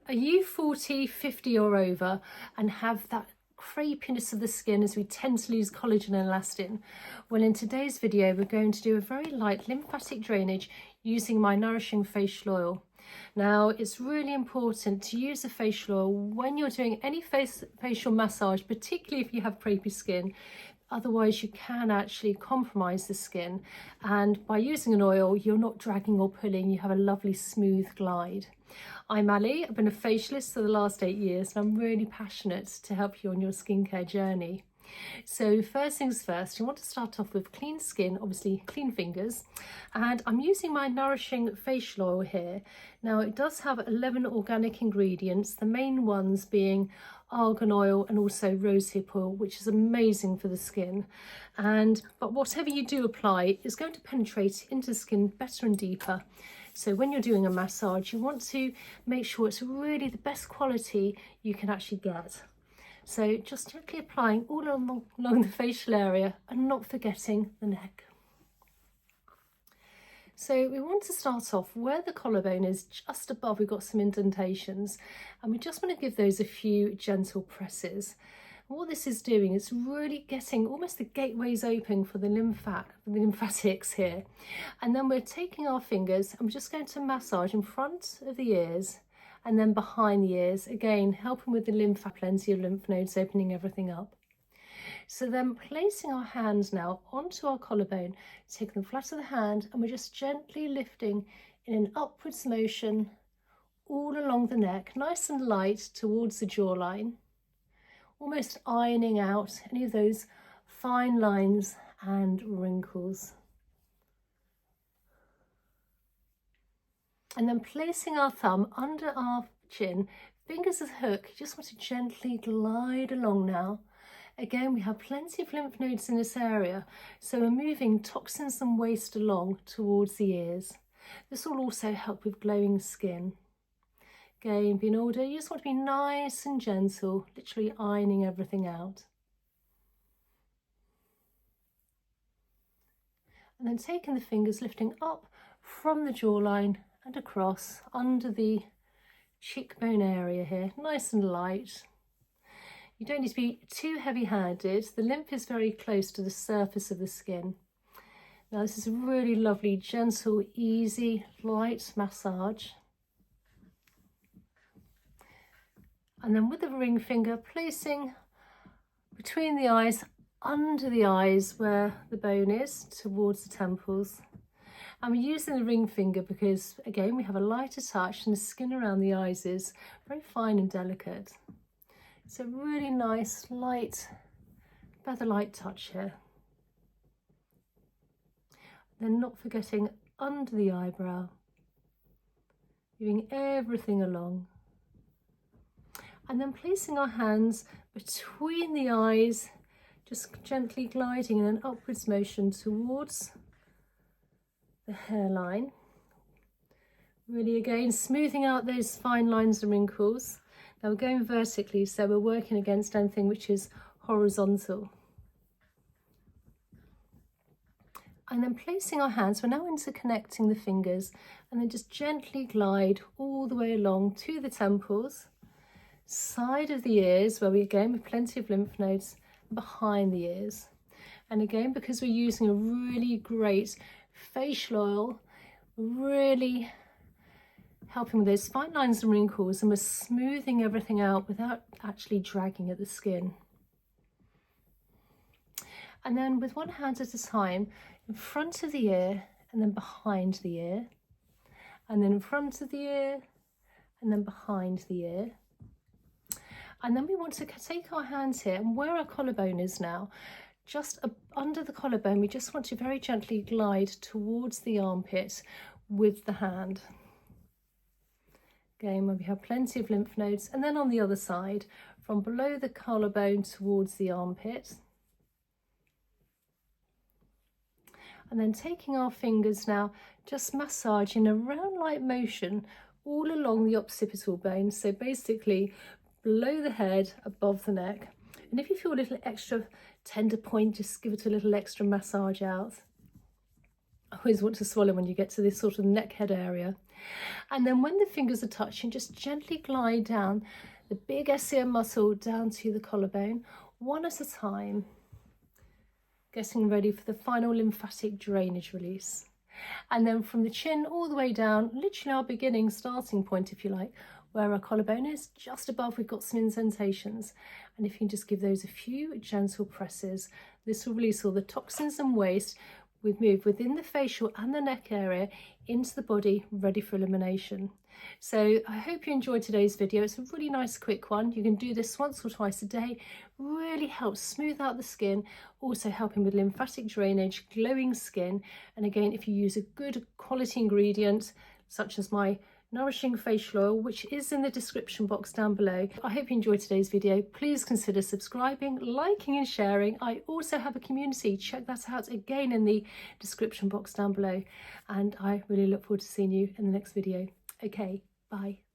Are you 40, 50 or over and have that crepiness of the skin as we tend to lose collagen and elastin? Well, in today's video, we're going to do a very light lymphatic drainage using my nourishing facial oil. Now, it's really important to use a facial oil when you're doing any facial massage, particularly if you have crepey skin. Otherwise, you can actually compromise the skin. And by using an oil, you're not dragging or pulling, you have a lovely smooth glide. I'm Ali, I've been a facialist for the last 8 years, and I'm really passionate to help you on your skincare journey. So first things first, you want to start off with clean skin, obviously clean fingers, and I'm using my nourishing facial oil here. Now it does have 11 organic ingredients, the main ones being argan oil and also rosehip oil, which is amazing for the skin. But whatever you do apply is going to penetrate into the skin better and deeper. So when you're doing a massage, you want to make sure it's really the best quality you can actually get. So just gently applying all along the facial area and not forgetting the neck. So we want to start off where the collarbone is, just above. We've got some indentations and we just want to give those a few gentle presses. And what this is doing is really getting almost the gateways open for the lymphatics here. And then we're taking our fingers and we're just going to massage in front of the ears and then behind the ears, again helping with the plenty of lymph nodes, opening everything up. So then placing our hands now onto our collarbone, taking the flat of the hand, and we're just gently lifting in an upwards motion all along the neck, nice and light towards the jawline, almost ironing out any of those fine lines and wrinkles. And then placing our thumb under our chin, fingers as a hook, you just want to gently glide along now. Again, we have plenty of lymph nodes in this area, so we're moving toxins and waste along towards the ears. This will also help with glowing skin. Again, in order, you just want to be nice and gentle, literally ironing everything out. And then taking the fingers, lifting up from the jawline and across under the cheekbone area here, nice and light. You don't need to be too heavy-handed. The lymph is very close to the surface of the skin. Now this is a really lovely, gentle, easy, light massage. And then with the ring finger, placing between the eyes, under the eyes where the bone is, towards the temples. And we're using the ring finger because, again, we have a lighter touch and the skin around the eyes is very fine and delicate. It's a really nice, light, feather-light touch here. Then not forgetting under the eyebrow, moving everything along. And then placing our hands between the eyes, just gently gliding in an upwards motion towards the hairline. Really, again, smoothing out those fine lines and wrinkles. Now we're going vertically, so we're working against anything which is horizontal. And then placing our hands, we're now interconnecting the fingers, and then just gently glide all the way along to the temples, side of the ears, where we again have plenty of lymph nodes, behind the ears. And again, because we're using a really great facial oil, really helping with those fine lines and wrinkles, and we're smoothing everything out without actually dragging at the skin. And then with one hand at a time, in front of the ear and then behind the ear, and then in front of the ear and then behind the ear. And then we want to take our hands here, and where our collarbone is now, just under the collarbone, we just want to very gently glide towards the armpit with the hand. Again, where we have plenty of lymph nodes, and then on the other side, from below the collarbone towards the armpit. And then taking our fingers now, just massaging a round light motion all along the occipital bone. So basically below the head, above the neck. And if you feel a little extra tender point, just give it a little extra massage out. I always want to swallow when you get to this sort of neck head area. And then when the fingers are touching, just gently glide down the big SCM muscle down to the collarbone, one at a time, getting ready for the final lymphatic drainage release. And then from the chin all the way down, literally our beginning starting point, if you like, where our collarbone is, just above we've got some indentations. And if you can just give those a few gentle presses, this will release all the toxins and waste. We've moved within the facial and the neck area into the body, ready for elimination. So I hope you enjoyed today's video. It's a really nice quick one. You can do this once or twice a day. Really helps smooth out the skin, also helping with lymphatic drainage, glowing skin. And again, if you use a good quality ingredient, such as my nourishing facial oil, which is in the description box down below. I hope you enjoyed today's video. Please consider subscribing, liking and sharing. I also have a community. Check that out again in the description box down below. And I really look forward to seeing you in the next video. Okay, bye.